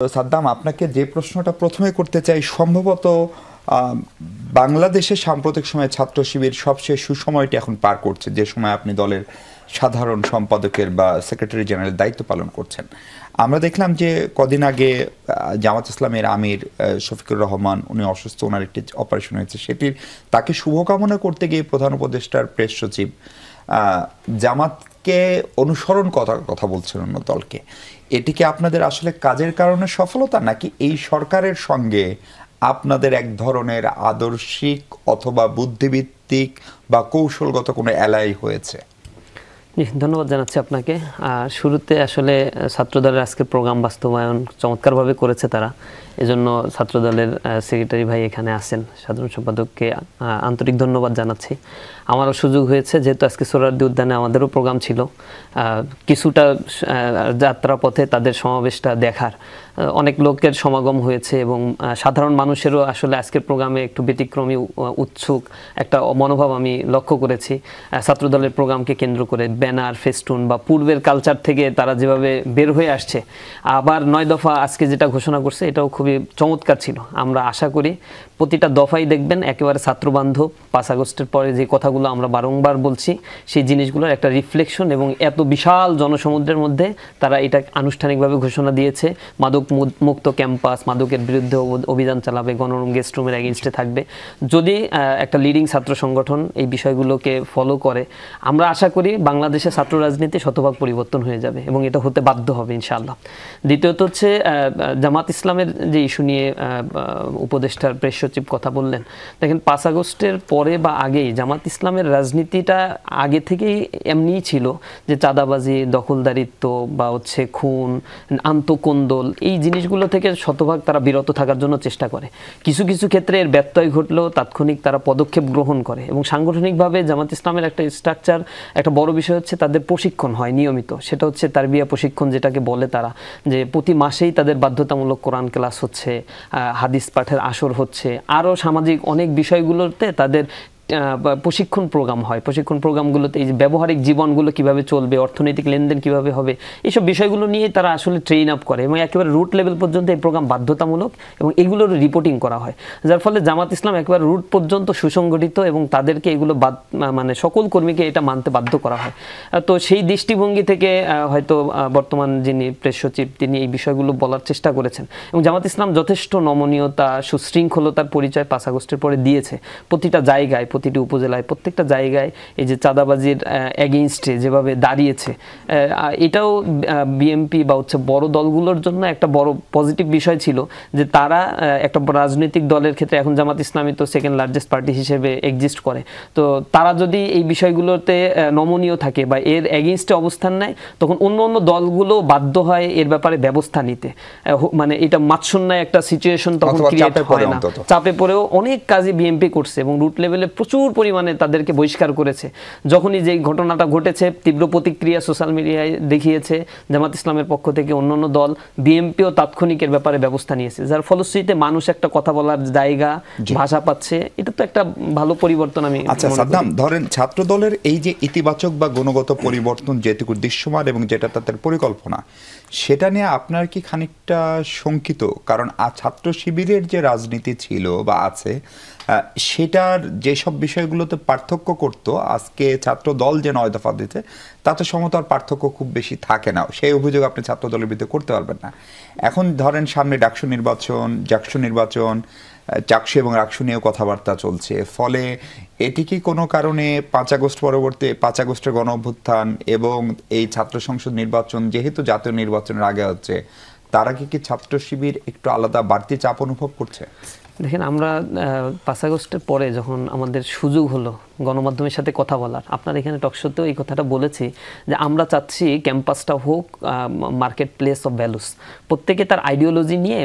সাদ্দাম, আপনাকে যে প্রশ্নটা প্রথমে করতে চাই, সম্ভবত বাংলাদেশের সাম্প্রতিক সময়ে ছাত্র শিবির সবচেয়ে সুসময়টি এখন পার করছে, যে সময় আপনি দলের সাধারণ সম্পাদকের বা সেক্রেটারি জেনারেলের দায়িত্ব পালন করছেন। আমরা দেখলাম যে কদিন আগে জামাত ইসলামের আমির শফিকুর রহমান, উনি অসুস্থ, ওনার একটি অপারেশন হয়েছে, সেটির তাকে শুভকামনা করতে গিয়ে প্রধান উপদেষ্টার প্রেস সচিব জামাতকে অনুসরণ কথা বলছেন অন্য দলকে। এটি কি আপনাদের আসলে কাজের কারণে সফলতা, নাকি এই সরকারের সঙ্গে আপনাদের এক ধরনের আদর্শিক অথবা বুদ্ধিভিত্তিক বা কৌশলগত কোনো এলাই হয়েছে? ধন্যবাদ জানাচ্ছি আপনাকে। শুরুতে আসলে ছাত্রদলের আজকের প্রোগ্রাম বাস্তবায়ন চমৎকারভাবে করেছে তারা, এজন্য ছাত্রদলের সেক্রেটারি ভাই এখানে আছেন, সাধারণ সম্পাদককে আন্তরিক ধন্যবাদ জানাচ্ছি। আমারও সুযোগ হয়েছে, যেহেতু আজকে সোহরাওয়ার্দী উদ্যানে আমাদেরও প্রোগ্রাম ছিল, কিছুটা যাত্রাপথে তাদের সমাবেশটা দেখার অনেক লোকের সমাগম হয়েছে এবং সাধারণ মানুষেরও আসলে আজকের প্রোগ্রামে একটু ব্যতিক্রমী উৎসুক একটা মনোভাব আমি লক্ষ্য করেছি। ছাত্রদলের প্রোগ্রামকে কেন্দ্র করে ব্যানার, ফেস্টুন বা পূর্বের কালচার থেকে তারা যেভাবে বের হয়ে আসছে, আবার 9 দফা আজকে যেটা ঘোষণা করছে, এটাও খুবই চমৎকার ছিল। আমরা আশা করি প্রতিটা দফাই দেখবেন একেবারে ছাত্রবান্ধব। 5 আগস্টের পরে যে কথাগুলো আমরা বারংবার বলছি, সেই জিনিসগুলোর একটা রিফ্লেকশন, এবং এত বিশাল জনসমুদ্রের মধ্যে তারা এটা আনুষ্ঠানিকভাবে ঘোষণা দিয়েছে। মাদক মুক্ত ক্যাম্পাস, মাদকের বিরুদ্ধে অভিযান চালাবে, গণরুম গেস্ট রুমের এগেইনস্টে থাকবে। যদি একটা লিডিং ছাত্র সংগঠন এই বিষয়গুলোকে ফলো করে, আমরা আশা করি বাংলাদেশের ছাত্র রাজনীতি শতভাগ পরিবর্তন হয়ে যাবে এবং এটা হতে বাধ্য হবে ইনশাআল্লাহ। দ্বিতীয়ত হচ্ছে জামাত ইসলামের যে ইস্যু নিয়ে উপদেষ্টার প্রেস সচিব কথা বললেন। দেখেন, 5 আগস্টের পরে বা আগেই জামাত ইসলামের রাজনীতিটা আগে থেকেই এমনিই ছিল যে চাঁদাবাজি, দখলদারিত্ব বা হচ্ছে খুন, আন্তঃকোন্দল, এই জিনিসগুলো থেকে শতভাগ তারা বিরত থাকার জন্য চেষ্টা করে। কিছু কিছু ক্ষেত্রে এর ব্যত্যয় ঘটলেও তাৎক্ষণিক তারা পদক্ষেপ গ্রহণ করে এবং সাংগঠনিকভাবে জামাত ইসলামের একটা স্ট্রাকচার, একটা বড় বিষয় হচ্ছে তাদের প্রশিক্ষণ হয় নিয়মিত। সেটা হচ্ছে তারবিয়া প্রশিক্ষণ, যেটাকে বলে তারা, যে প্রতি মাসেই তাদের বাধ্যতামূলক কোরআন ক্লাস হচ্ছে, হাদিস পাঠের আসর হচ্ছে, আরও সামাজিক অনেক বিষয়গুলোতে তাদের প্রশিক্ষণ প্রোগ্রাম হয়। প্রশিক্ষণ প্রোগ্রামগুলোতে এই যে ব্যবহারিক জীবনগুলো কিভাবে চলবে, অর্থনৈতিক লেনদেন কিভাবে হবে, এইসব বিষয়গুলো নিয়ে তারা আসলে ট্রেন আপ করে এবং একেবারে রুট লেভেল পর্যন্ত এই প্রোগ্রাম বাধ্যতামূলক এবং এগুলোর রিপোর্টিং করা হয়, যার ফলে জামাত ইসলাম একেবারে রুট পর্যন্ত সুসংগঠিত এবং তাদেরকে এগুলো মানে সকল কর্মীকে এটা মানতে বাধ্য করা হয়। তো সেই দৃষ্টিভঙ্গি থেকে হয়তো বর্তমান যিনি প্রেস সচিব, তিনি এই বিষয়গুলো বলার চেষ্টা করেছেন এবং জামাত ইসলাম যথেষ্ট নমনীয়তা, সুশৃঙ্খলতার পরিচয় 5 আগস্টের পরে দিয়েছে। প্রতিটা জায়গায়, প্রতিটি উপজেলায়, প্রত্যেকটা জায়গায় এই যে চাঁদাবাজির এগেইনস্টে যেভাবে দাঁড়িয়েছে, এটাও বিএনপি বা হচ্ছে বড় দলগুলোর জন্য একটা বড় পজিটিভ বিষয় ছিল যে তারা একটা রাজনৈতিক দলের ক্ষেত্রে, এখন জামাত ইসলামী তো সেকেন্ড লার্জেস্ট পার্টি হিসেবে এক্সিস্ট করে, তো তারা যদি এই বিষয়গুলোতে নমনীয় থাকে বা এর এগেইনস্টে অবস্থান নেয়, তখন অন্য অন্য দলগুলো বাধ্য হয় এর ব্যাপারে ব্যবস্থা নিতে। মানে এটা মাৎসন্যায় একটা সিচুয়েশন তখন ক্রিয়েট হয় না। চাপে পড়েও অনেক কাজই বিএনপি করছে এবং রুট লেভেলে প্রচুর পরিমাণে তাদেরকে বহিষ্কার করেছে। যখনই যে ঘটনাটা ঘটেছে, তীব্র প্রতিক্রিয়া সোশ্যাল মিডিয়ায় দেখিয়েছে জামাত ইসলামের পক্ষ থেকে, অন্যান্য দল, বিএনপিও তাৎক্ষণিকের ব্যাপারে ব্যবস্থা নিয়েছে, যার ফলশ্রুতিতে মানুষ একটা কথা বলার জায়গা, ভাষা পাচ্ছে। এটা তো একটা ভালো পরিবর্তন। আমি আচ্ছা সাদ্দাম, ধরেন ছাত্র দলের এই যে ইতিবাচক বা গুণগত পরিবর্তন যেটুকু দৃশ্যমান এবং যেটা তাদের পরিকল্পনা, সেটা নিয়ে আপনার কি খানিকটা শঙ্কিত? কারণ ছাত্র শিবিরের যে রাজনীতি ছিল বা আছে, সেটার যেসব বিষয়গুলোতে পার্থক্য করত, আজকে ছাত্র দল যে 9 দফা দিতে, তাতে সমতার পার্থক্য খুব বেশি থাকে না। সেই অভিযোগ আপনি ছাত্র দলের বিরুদ্ধে করতে পারবেন না। এখন ধরেন সামনে ডাকসু নির্বাচন, জাকসু নির্বাচন, চাকসু এবং রাকসু নিয়েও কথাবার্তা চলছে, ফলে এটি কি কোনো কারণে 5 আগস্ট পরবর্তী 5 আগস্টের গণ অভ্যুত্থান এবং এই ছাত্র সংসদ নির্বাচন যেহেতু জাতীয় নির্বাচনের আগে হচ্ছে, তারা কি ছাত্র শিবির একটু আলাদা বাড়তি চাপ অনুভব করছে? দেখেন, আমরা 5 আগস্টের পরে যখন আমাদের সুযোগ হলো গণমাধ্যমের সাথে কথা বলার, আপনার এখানে টকশোতেও এই কথাটা বলেছি যে আমরা চাচ্ছি ক্যাম্পাসটা হোক মার্কেট প্লেস অফ ভ্যালুস। প্রত্যেকে তার আইডিওলজি নিয়ে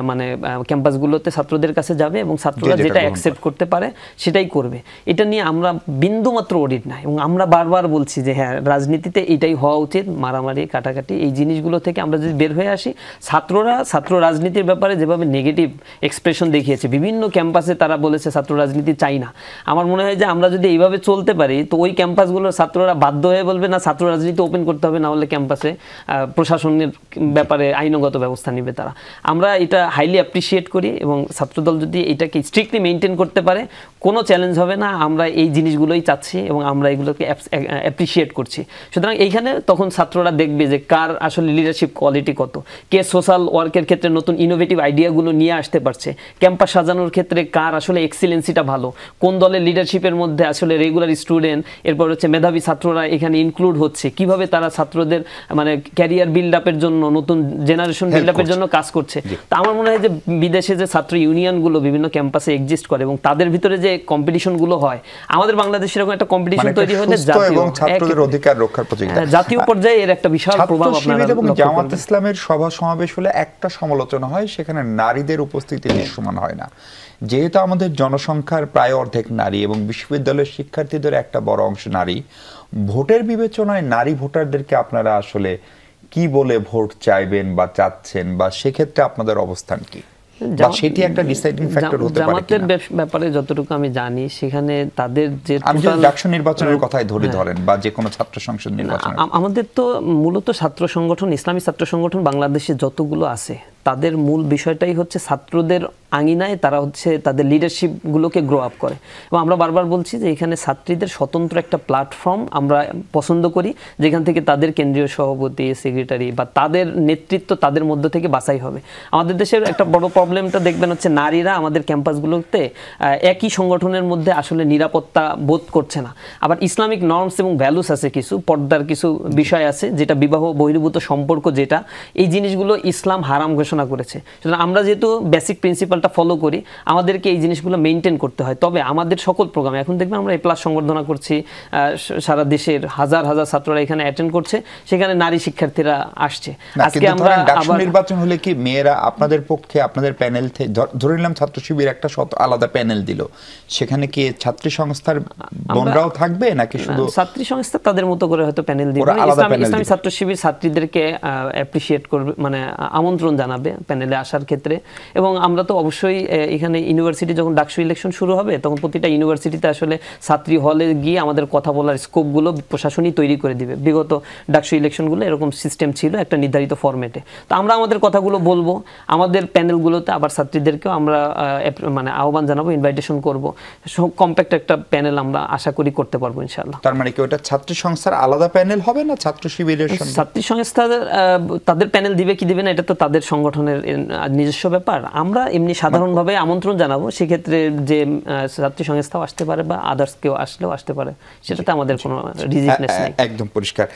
মানে ক্যাম্পাসগুলোতে ছাত্রদের কাছে যাবে এবং ছাত্ররা যেটা অ্যাকসেপ্ট করতে পারে সেটাই করবে। এটা নিয়ে আমরা বিন্দুমাত্র অডিট না, এবং আমরা বারবার বলছি যে হ্যাঁ, রাজনীতিতে এটাই হওয়া উচিত। মারামারি, কাটাকাটি, এই জিনিসগুলো থেকে আমরা যদি বের হয়ে আসি, ছাত্র রাজনীতির ব্যাপারে যেভাবে নেগেটিভ এক্সপ্রেশন দেখিয়ে দেখিয়েছে, বিভিন্ন ক্যাম্পাসে তারা বলেছে ছাত্র রাজনীতি চাই না। আমার মনে হয় যে আমরা যদি এইভাবে চলতে পারি তো ওই ক্যাম্পাসগুলোর ছাত্ররা বাধ্য হয়ে বলবে না ছাত্র রাজনীতি ওপেন করতে হবে, না হলে ক্যাম্পাসে প্রশাসনের ব্যাপারে আইনগত ব্যবস্থা নেবে তারা। আমরা এটা হাইলি অ্যাপ্রিসিয়েট করি এবং ছাত্রদল যদি এটাকে স্ট্রিক্টলি মেনটেন করতে পারে কোনো চ্যালেঞ্জ হবে না। আমরা এই জিনিসগুলোই চাচ্ছি এবং আমরা এগুলোকে অ্যাপ্রিসিয়েট করছি। সুতরাং এইখানে তখন ছাত্ররা দেখবে যে কার আসলে লিডারশিপ কোয়ালিটি কত, কে সোশ্যাল ওয়ার্কের ক্ষেত্রে নতুন ইনোভেটিভ আইডিয়াগুলো নিয়ে আসতে পারছে, ক্যাম্পাস সাজানোর ক্ষেত্রে কার আসলে এক্সিলেন্সিটা ভালো, কোন দলের লিডারশিপের মধ্যে আসলে রেগুলার স্টুডেন্ট, এরপর হচ্ছে মেধাবী ছাত্ররা এখানে ইনক্লুড হচ্ছে, কিভাবে তারা ছাত্রদের মানে ক্যারিয়ার বিল্ড আপের জন্য, নতুন জেনারেশন বিল্ড আপের জন্য কাজ করছে। তো আমার মনে হয় যে বিদেশে যে ছাত্র ইউনিয়নগুলো বিভিন্ন ক্যাম্পাসে এক্সিস্ট করে এবং তাদের ভিতরে যে কম্পিটিশনগুলো হয়, আমাদের বাংলাদেশে এরকম একটা কম্পিটিশন তৈরি হয় না ছাত্রদের অধিকার রক্ষার প্রতিযোগিতা, জাতীয় পর্যায়ে এর একটা বিশাল প্রভাব আপনারা এবং জামাত ইসলামের সভা সমাবেশ হলে একটা সমালোচনা হয়, সেখানে নারীদের উপস্থিতি দৃশ্যমান হয় না। যেহেতু আমাদের জনসংখ্যার প্রায় অর্ধেক নারী এবং বিশ্ববিদ্যালয়ের শিক্ষার্থীদের একটা বড় অংশ নারী, ভোটের বিবেচনায় নারী ভোটারদেরকে আপনারা আসলে কি বলে ভোট চাইবেন বা চাচ্ছেন, বা সেক্ষেত্রে আপনাদের অবস্থান কি? সেটি একটা ডিসাইডিং ফ্যাক্টর হতে পারে। জামাতের ব্যাপারে যতটুকু আমি জানি সেখানে তাদের যে ডাকসু নির্বাচনের কথাই ধরেন বা যে কোনো ছাত্র সংসদ নির্বাচন, আমাদের তো মূলত ছাত্র সংগঠন, ইসলামী ছাত্র সংগঠন বাংলাদেশে যতগুলো আছে তাদের মূল বিষয়টাই হচ্ছে ছাত্রদের আঙিনায় তারা হচ্ছে তাদের লিডারশিপগুলোকে গ্রো আপ করে। এবং আমরা বারবার বলছি যে এখানে ছাত্রীদের স্বতন্ত্র একটা প্ল্যাটফর্ম আমরা পছন্দ করি, যেখান থেকে তাদের কেন্দ্রীয় সভাপতি, সেক্রেটারি বা তাদের নেতৃত্ব তাদের মধ্য থেকে বাছাই হবে। আমাদের দেশের একটা বড় প্রবলেমটা দেখবেন হচ্ছে নারীরা আমাদের ক্যাম্পাসগুলোতে একই সংগঠনের মধ্যে আসলে নিরাপত্তা বোধ করছে না। আবার ইসলামিক নর্মস এবং ভ্যালুস আছে, কিছু পর্দার কিছু বিষয় আছে যেটা বিবাহ বহির্ভূত সম্পর্ক, যেটা এই জিনিসগুলো ইসলাম হারাম ঘোষণা করেছে। সুতরাং আমরা যেহেতু বেসিক প্রিন্সিপালটা ফলো করি, আমাদেরকে এই জিনিসগুলো মেনটেন করতে হয়। তবে আমাদের সকল প্রোগ্রামে এখন দেখবেন আমরা A+ সংবর্ধনা করছি, সারা দেশের হাজার হাজার ছাত্ররা এখানে অ্যাটেন্ড করছে, সেখানে নারী শিক্ষার্থীরা আসছে। আজকে আমরা নির্বাচন হলে কি মেয়েরা আপনাদের পক্ষে, আপনাদের প্যানেল থেকে ধরে নিলাম ছাত্র শিবির একটা আলাদা প্যানেল দিল, সেখানে কি ছাত্রী সংস্থার বোনরাও থাকবে নাকি শুধু ছাত্রী সংস্থা তাদের মতো করে হয়তো প্যানেল দিবে? ইসলামী ছাত্র শিবির ছাত্রীদেরকে অ্যাপ্রিসিয়েট করবে, মানে আমন্ত্রণ জানাবে প্যানেলে আসার ক্ষেত্রে। এবং আমরা তো অবশ্যই এখানে ইউনিভার্সিটি যখন ডাকসু ইলেকশন শুরু হবে তখন প্রতিটা ইউনিভার্সিটিতে আসলে ছাত্রী হলে গিয়ে আমাদের কথা বলার স্কোপগুলো প্রশাসনই তৈরি করে দিবে। বিগত ডাকসু ইলেকশনগুলো এরকম সিস্টেম ছিল একটা নির্ধারিত ফরম্যাটে। তো আমরা আমাদের কথাগুলো বলবো আমাদের প্যানেলগুলোতে, আবার ছাত্রীদেরকেও আমরা মানে আহ্বান জানাবো, ইনভাইটেশন করবো। কম্প্যাক্ট একটা প্যানেল আমরা আশা করি করতে পারবো ইনশাআল্লাহ। তার মানে কি ওটা ছাত্র সংস্থার আলাদা প্যানেল হবে না ছাত্র শিবিরের? ছাত্রী সংস্থা তাদের প্যানেল দিবে কি দিবে না এটা তো তাদের সংগঠনের নিজস্ব ব্যাপার। আমরা এমনি সাধারণভাবে আমন্ত্রণ জানাবো, সেক্ষেত্রে যে ছাত্রী সংস্থাও আসতে পারে বা আদার্স কেউ আসলেও আসতে পারে, সেটাতে আমাদের কোনো রিজিকনেস নেই। একদম পরিষ্কার।